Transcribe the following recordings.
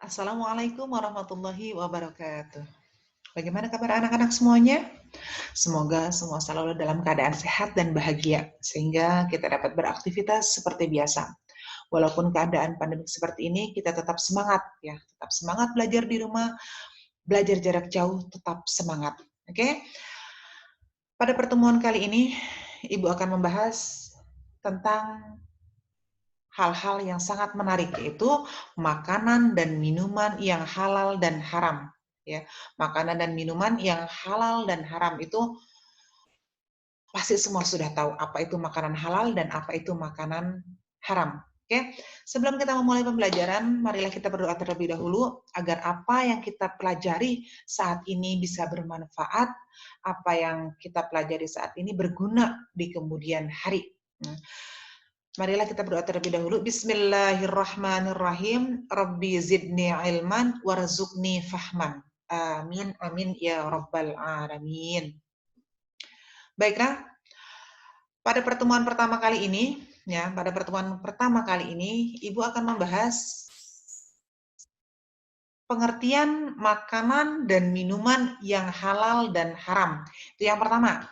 Assalamualaikum warahmatullahi wabarakatuh. Bagaimana kabar anak-anak semuanya? Semoga semua selalu dalam keadaan sehat dan bahagia, sehingga kita dapat beraktivitas seperti biasa. Walaupun keadaan pandemi seperti ini, kita tetap semangat ya, tetap semangat belajar di rumah, belajar jarak jauh, tetap semangat. Oke? Pada pertemuan kali ini, Ibu akan membahas tentang hal-hal yang sangat menarik, yaitu makanan dan minuman yang halal dan haram. Ya, makanan dan minuman yang halal dan haram itu pasti semua sudah tahu apa itu makanan halal dan apa itu makanan haram. Oke, sebelum kita memulai pembelajaran, marilah kita berdoa terlebih dahulu agar apa yang kita pelajari saat ini bisa bermanfaat, apa yang kita pelajari saat ini berguna di kemudian hari. Marilah kita berdoa terlebih dahulu. Bismillahirrahmanirrahim. Rabbi zidni ilman warzuqni fahman. Amin, amin ya rabbal alamin. Baiklah, pada pertemuan pertama kali ini, Ibu akan membahas pengertian makanan dan minuman yang halal dan haram. Itu yang pertama.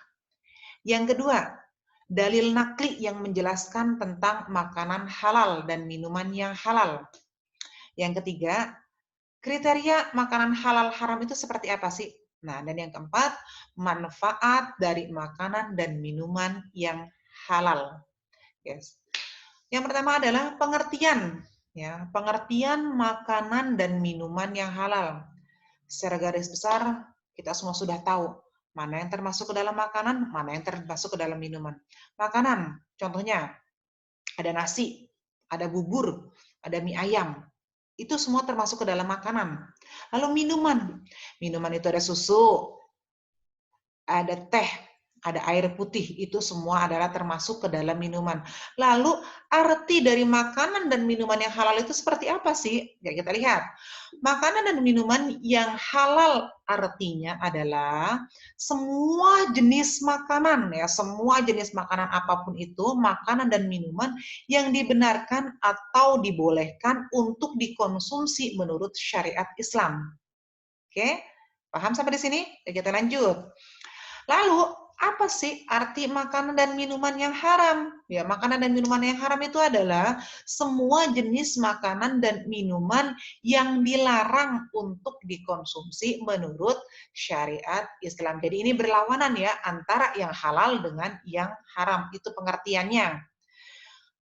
Yang kedua, dalil nakli yang menjelaskan tentang makanan halal dan minuman yang halal. Yang ketiga, kriteria makanan halal haram itu seperti apa sih? Nah, dan yang keempat, manfaat dari makanan dan minuman yang halal. Yes. Yang pertama adalah pengertian, ya, pengertian makanan dan minuman yang halal. Secara garis besar, kita semua sudah tahu mana yang termasuk ke dalam makanan, mana yang termasuk ke dalam minuman. Makanan, contohnya ada nasi, ada bubur, ada mie ayam. Itu semua termasuk ke dalam makanan. Lalu minuman. Minuman itu ada susu, ada teh, ada air putih. Itu semua adalah termasuk ke dalam minuman. Lalu arti dari makanan dan minuman yang halal itu seperti apa sih? Ya, kita lihat. Makanan dan minuman yang halal artinya adalah semua jenis makanan ya, semua jenis makanan apapun itu, makanan dan minuman yang dibenarkan atau dibolehkan untuk dikonsumsi menurut syariat Islam. Oke? Paham sampai di sini? Ya, kita lanjut. Lalu, apa sih arti makanan dan minuman yang haram? Ya, makanan dan minuman yang haram itu adalah semua jenis makanan dan minuman yang dilarang untuk dikonsumsi menurut syariat Islam. Jadi ini berlawanan ya antara yang halal dengan yang haram. Itu pengertiannya.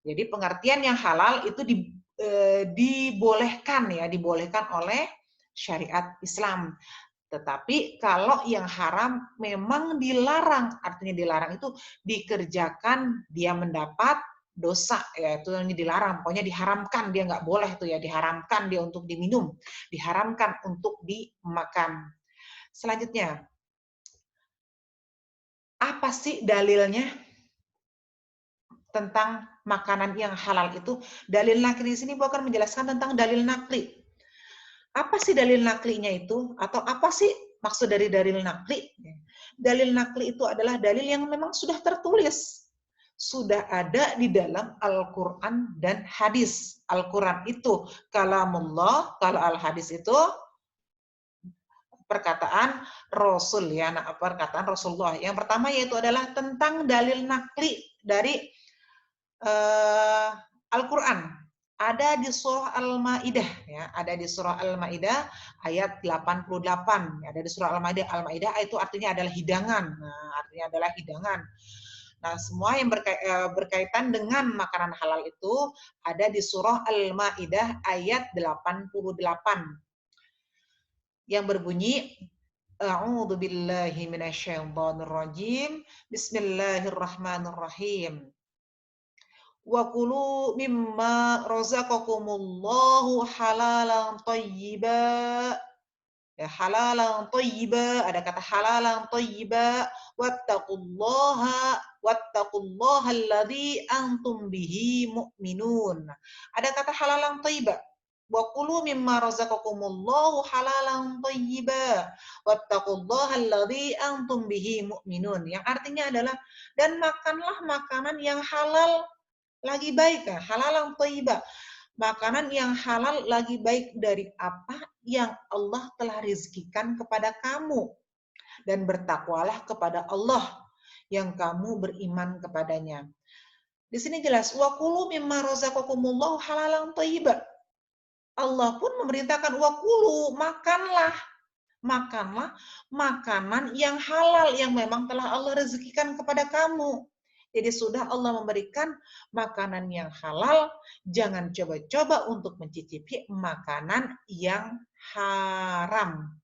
Jadi pengertian yang halal itu dibolehkan ya, dibolehkan oleh syariat Islam. Tetapi kalau yang haram memang dilarang, artinya dilarang itu dikerjakan dia mendapat dosa, ya itu yang dilarang, pokoknya diharamkan, dia nggak boleh tuh ya, diharamkan dia untuk diminum, diharamkan untuk dimakan. Selanjutnya, apa sih dalilnya tentang makanan yang halal itu? Dalil nakli di sini bukan menjelaskan tentang dalil nakli. Apa sih dalil naklinya itu? Atau apa sih maksud dari dalil nakli? Dalil nakli itu adalah dalil yang memang sudah tertulis. Sudah ada di dalam Al-Quran dan hadis. Al-Quran itu kalamullah, kalau Al-Hadis itu perkataan Rasul ya, perkataan Rasulullah. Yang pertama yaitu adalah tentang dalil nakli dari Al-Quran. Ada di surah Al-Maidah ya, ada di surah Al-Maidah ayat 88. Ada di surah Al-Maidah. Al-Maidah itu artinya adalah hidangan. Nah, artinya adalah hidangan. Nah, semua yang berkaitan dengan makanan halal itu ada di surah Al-Maidah ayat 88 yang berbunyi A'udzu billahi minasyaitonir rajim. Bismillahirrahmanirrahim. Wa kulu mimma razaqakumullahu halalan thayyiba. Ya, halalan thayyiba, ada kata halalan thayyiba, wattaqullaha alladzi antum bihi mu'minun. Ada kata halalan thayyiba. Wa kulu mimma razaqakumullahu halalan thayyiba, wattaqullaha alladzi antum bihi mu'minun. Yang artinya adalah dan makanlah makanan yang halal lagi baik, halalan thayyiba. Makanan yang halal lagi baik dari apa yang Allah telah rizkikan kepada kamu. Dan bertakwalah kepada Allah yang kamu beriman kepadanya. Di sini jelas, wa kulu mimma razaqakumullahu halalan thayyiba. Allah pun memerintahkan wa kulu, makanlah. Makanlah makanan yang halal yang memang telah Allah rezekikan kepada kamu. Jadi sudah Allah memberikan makanan yang halal, jangan coba-coba untuk mencicipi makanan yang haram.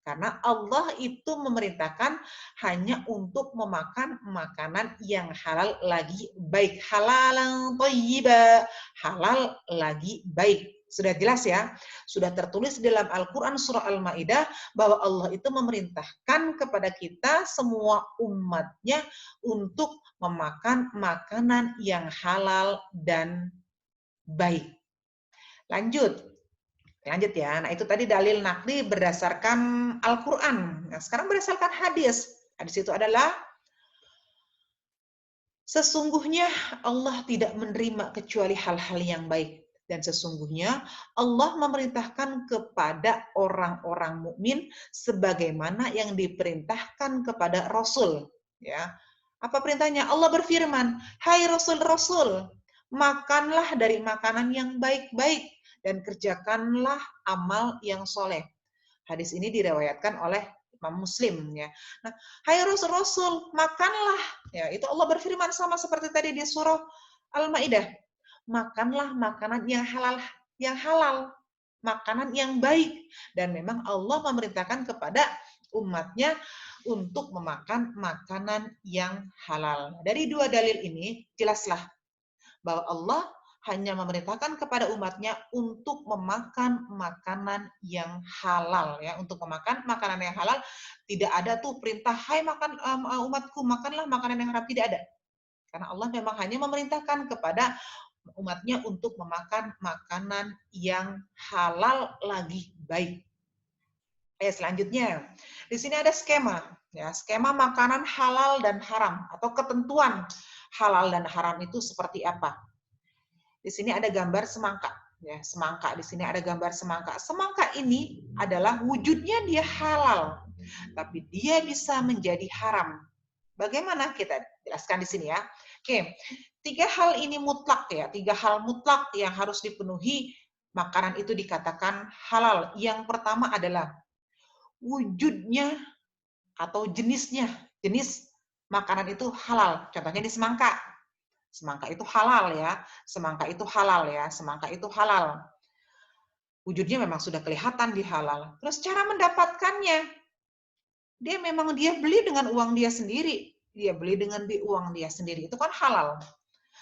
Karena Allah itu memerintahkan hanya untuk memakan makanan yang halal lagi baik. Halalan thayyiba, halal lagi baik. Sudah jelas ya? Sudah tertulis dalam Al-Quran surah Al-Ma'idah bahwa Allah itu memerintahkan kepada kita semua umatnya untuk memakan makanan yang halal dan baik. Lanjut. Lanjut ya. Nah, itu tadi dalil nakli berdasarkan Al-Qur'an. Nah, sekarang berdasarkan hadis. Hadis itu adalah sesungguhnya Allah tidak menerima kecuali hal-hal yang baik, dan sesungguhnya Allah memerintahkan kepada orang-orang mukmin sebagaimana yang diperintahkan kepada Rasul, ya. Apa perintahnya? Allah berfirman, "Hai Rasul-Rasul, makanlah dari makanan yang baik-baik dan kerjakanlah amal yang soleh." Hadis ini diriwayatkan oleh Imam Muslim ya. Nah, hai Rasul-Rasul, makanlah. Ya, itu Allah berfirman sama seperti tadi di surah Al-Maidah. Makanlah makanan yang halal, makanan yang baik. Dan memang Allah memerintahkan kepada umatnya untuk memakan makanan yang halal. Dari dua dalil ini jelaslah bahwa Allah hanya memerintahkan kepada umatnya untuk memakan makanan yang halal ya, untuk memakan makanan yang halal. Tidak ada tuh perintah, hai makan umatku makanlah makanan yang haram, tidak ada. Karena Allah memang hanya memerintahkan kepada umatnya untuk memakan makanan yang halal lagi baik. Selanjutnya, di sini ada skema ya, skema makanan halal dan haram atau ketentuan halal dan haram itu seperti apa. Di sini ada gambar semangka, ya semangka. Di sini ada gambar semangka. Semangka ini adalah wujudnya dia halal, tapi dia bisa menjadi haram. Bagaimana kita jelaskan di sini ya? Oke, tiga hal ini mutlak ya, tiga hal mutlak yang harus dipenuhi makanan itu dikatakan halal. Yang pertama adalah wujudnya atau jenisnya, jenis makanan itu halal. Contohnya di semangka. Semangka itu halal ya, semangka itu halal ya, semangka itu halal. Wujudnya memang sudah kelihatan di halal. Terus cara mendapatkannya, dia beli dengan uang dia sendiri, dia beli dengan uang dia sendiri, itu kan halal.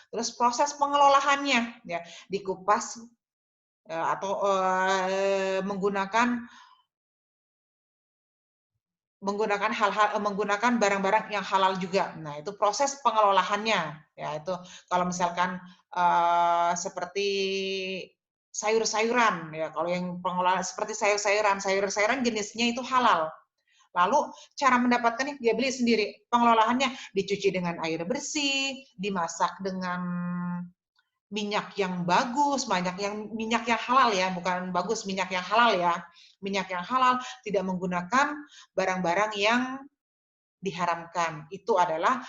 Terus proses pengelolaannya, ya dikupas atau menggunakan menggunakan barang-barang yang halal juga. Nah, itu proses pengelolaannya. Ya, itu kalau misalkan seperti sayur-sayuran ya, kalau yang pengelolaan seperti sayur-sayuran jenisnya itu halal. Lalu cara mendapatkannya dia beli sendiri. Pengelolaannya dicuci dengan air bersih, dimasak dengan minyak yang bagus, minyak yang halal ya, bukan bagus, minyak yang halal ya. Minyak yang halal, tidak menggunakan barang-barang yang diharamkan. Itu adalah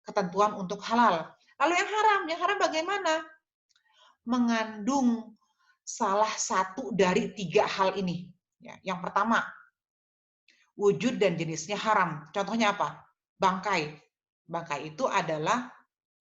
ketentuan untuk halal. Lalu yang haram bagaimana? Mengandung salah satu dari tiga hal ini. Ya, yang pertama, wujud dan jenisnya haram. Contohnya apa? Bangkai. Bangkai itu adalah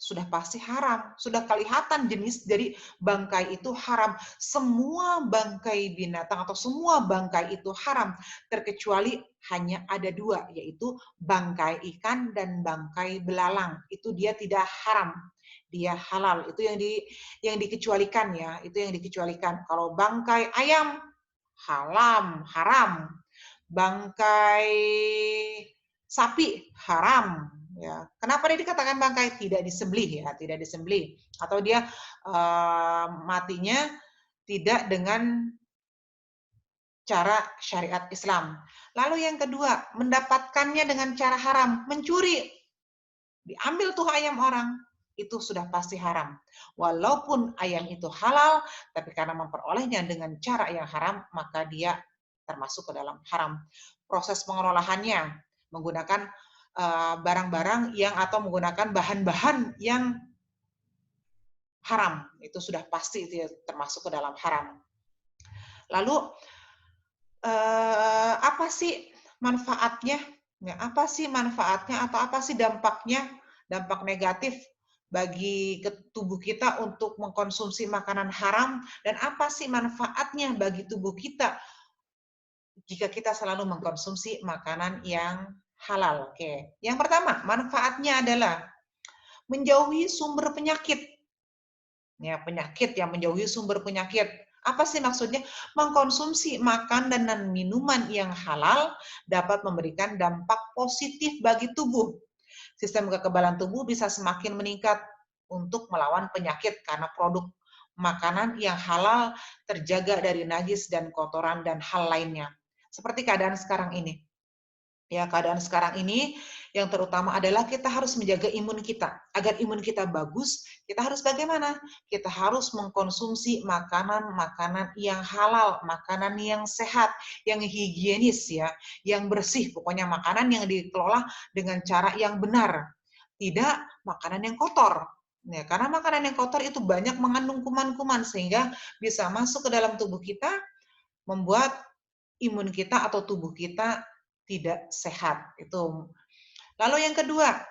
sudah pasti haram, sudah kelihatan jenis, jadi bangkai itu haram. Semua bangkai binatang atau semua bangkai itu haram, terkecuali hanya ada dua, yaitu bangkai ikan dan bangkai belalang. Itu dia tidak haram, dia halal. Itu yang dikecualikan ya, itu yang dikecualikan. Kalau bangkai ayam haram. Bangkai sapi haram ya. Kenapa dia dikatakan bangkai? Tidak disembelih ya, tidak disembelih, atau dia matinya tidak dengan cara syariat Islam. Lalu yang kedua, mendapatkannya dengan cara haram, mencuri. Diambil tuh ayam orang, itu sudah pasti haram. Walaupun ayam itu halal, tapi karena memperolehnya dengan cara yang haram, maka dia termasuk ke dalam haram. Proses pengolahannya menggunakan barang-barang yang atau menggunakan bahan-bahan yang haram, itu sudah pasti itu termasuk ke dalam haram. Lalu apa sih manfaatnya? Ya, apa sih manfaatnya atau apa sih dampaknya? Dampak negatif bagi tubuh kita untuk mengkonsumsi makanan haram, dan apa sih manfaatnya bagi tubuh kita jika kita selalu mengkonsumsi makanan yang halal. Oke. Yang pertama, manfaatnya adalah menjauhi sumber penyakit. Ya, penyakit yang menjauhi sumber penyakit. Apa sih maksudnya? Mengkonsumsi makan dan minuman yang halal dapat memberikan dampak positif bagi tubuh. Sistem kekebalan tubuh bisa semakin meningkat untuk melawan penyakit karena produk makanan yang halal terjaga dari najis dan kotoran dan hal lainnya. Seperti keadaan sekarang ini. Ya, keadaan sekarang ini yang terutama adalah kita harus menjaga imun kita. Agar imun kita bagus, kita harus bagaimana? Kita harus mengkonsumsi makanan-makanan yang halal, makanan yang sehat, yang higienis ya, yang bersih. Pokoknya makanan yang dikelola dengan cara yang benar. Tidak makanan yang kotor. Ya, karena makanan yang kotor itu banyak mengandung kuman-kuman sehingga bisa masuk ke dalam tubuh kita, membuat imun kita atau tubuh kita tidak sehat. Itu. Lalu yang kedua,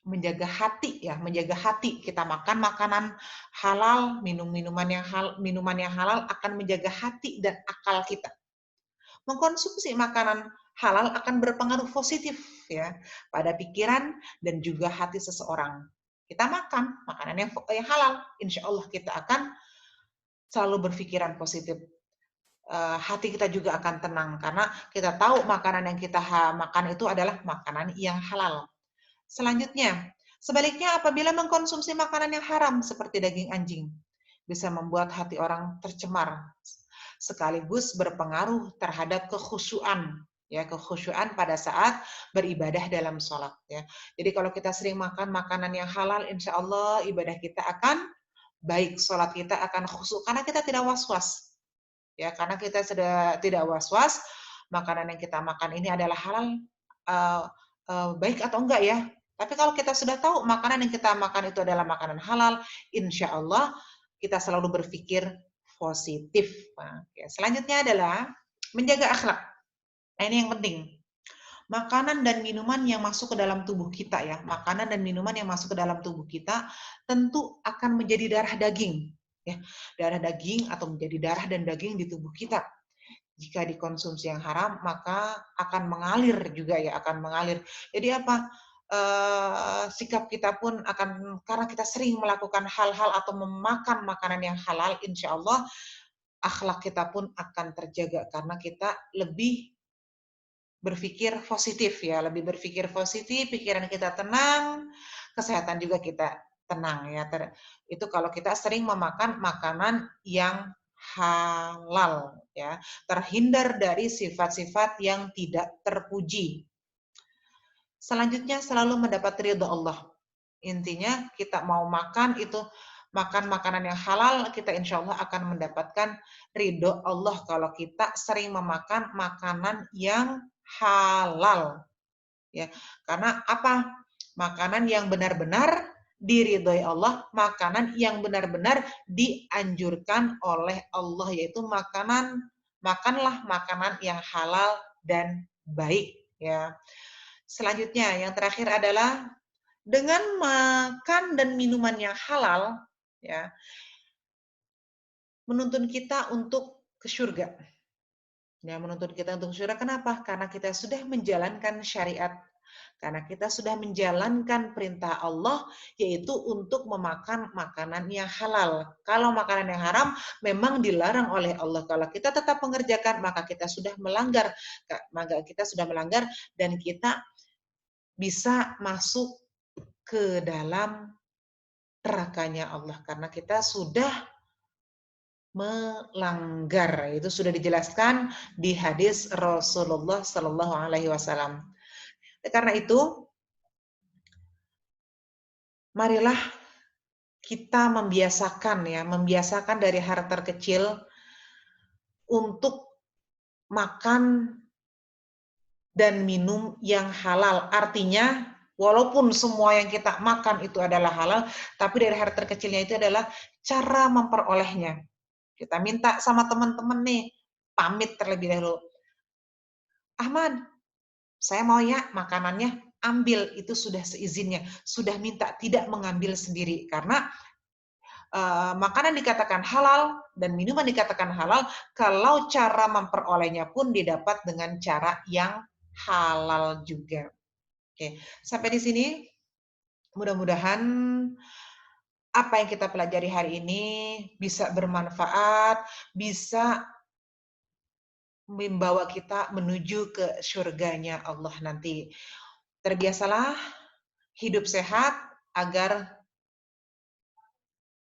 menjaga hati ya, menjaga hati. Kita makan makanan halal, minum minuman yang halal akan menjaga hati dan akal kita. Mengkonsumsi makanan halal akan berpengaruh positif ya pada pikiran dan juga hati seseorang. Kita makan makanan yang halal, insya Allah kita akan selalu berpikiran positif. Hati kita juga akan tenang karena kita tahu makanan yang kita makan itu adalah makanan yang halal. Selanjutnya, sebaliknya apabila mengkonsumsi makanan yang haram seperti daging anjing, bisa membuat hati orang tercemar sekaligus berpengaruh terhadap kekhusyuan ya, kekhusyuan pada saat beribadah dalam sholat ya. Jadi kalau kita sering makan makanan yang halal, insya Allah ibadah kita akan baik, sholat kita akan khusyuk karena kita tidak was-was. Ya, karena kita sudah tidak was-was makanan yang kita makan ini adalah halal, baik atau enggak ya. Tapi kalau kita sudah tahu makanan yang kita makan itu adalah makanan halal, insya Allah kita selalu berpikir positif. Nah, selanjutnya adalah menjaga akhlak. Nah, ini yang penting. Makanan dan minuman yang masuk ke dalam tubuh kita ya, makanan dan minuman yang masuk ke dalam tubuh kita tentu akan menjadi darah daging. Ya, darah daging atau menjadi darah dan daging di tubuh kita. Jika dikonsumsi yang haram, maka akan mengalir juga ya, akan mengalir. Jadi apa? Sikap kita pun akan, karena kita sering melakukan hal-hal atau memakan makanan yang halal, insya Allah akhlak kita pun akan terjaga karena kita lebih berpikir positif ya, lebih berpikir positif, pikiran kita tenang, kesehatan juga kita tenang ya. Itu kalau kita sering memakan makanan yang halal ya, terhindar dari sifat-sifat yang tidak terpuji. Selanjutnya selalu mendapat ridho Allah. Intinya kita mau makan itu makan makanan yang halal, kita insya Allah akan mendapatkan ridho Allah kalau kita sering memakan makanan yang halal. Ya, karena apa? Makanan yang benar-benar diridhoi Allah, makanan yang benar-benar dianjurkan oleh Allah, yaitu makanlah makanan yang halal dan baik ya. Selanjutnya yang terakhir adalah dengan makan dan minuman yang halal ya, menuntun kita untuk ke surga. Ya, menuntun kita untuk surga. Kenapa? Karena kita sudah menjalankan syariat. Karena kita sudah menjalankan perintah Allah, yaitu untuk memakan makanan yang halal. Kalau makanan yang haram memang dilarang oleh Allah. Kalau kita tetap mengerjakan, maka kita sudah melanggar. Maka kita sudah melanggar dan kita bisa masuk ke dalam nerakanya Allah. Karena kita sudah melanggar. Itu sudah dijelaskan di hadis Rasulullah Sallallahu Alaihi Wasallam. Karena itu, marilah kita membiasakan dari hal terkecil untuk makan dan minum yang halal. Artinya, walaupun semua yang kita makan itu adalah halal, tapi dari hal terkecilnya itu adalah cara memperolehnya. Kita minta sama teman-teman nih, pamit terlebih dahulu. Ahmad, saya mau ya makanannya, ambil, itu sudah seizinnya, sudah minta, tidak mengambil sendiri. Karena makanan dikatakan halal dan minuman dikatakan halal kalau cara memperolehnya pun didapat dengan cara yang halal juga. Oke, sampai di sini mudah-mudahan apa yang kita pelajari hari ini bisa bermanfaat, bisa membawa kita menuju ke surganya Allah nanti. Terbiasalah hidup sehat agar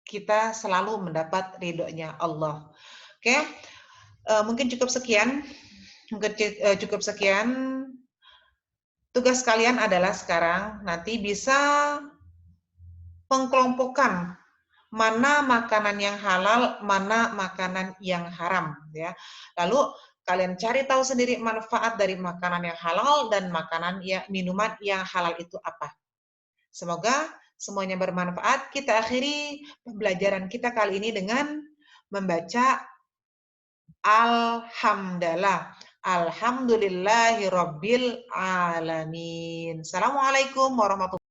kita selalu mendapat ridhonya Allah. Oke, mungkin cukup sekian. Cukup sekian. Tugas kalian adalah sekarang nanti bisa pengkelompokan mana makanan yang halal, mana makanan yang haram, ya. Lalu kalian cari tahu sendiri manfaat dari makanan yang halal dan minuman yang halal itu apa. Semoga semuanya bermanfaat. Kita akhiri pembelajaran kita kali ini dengan membaca Alhamdulillah. Alhamdulillahirabbil alamin. Assalamualaikum warahmatullahi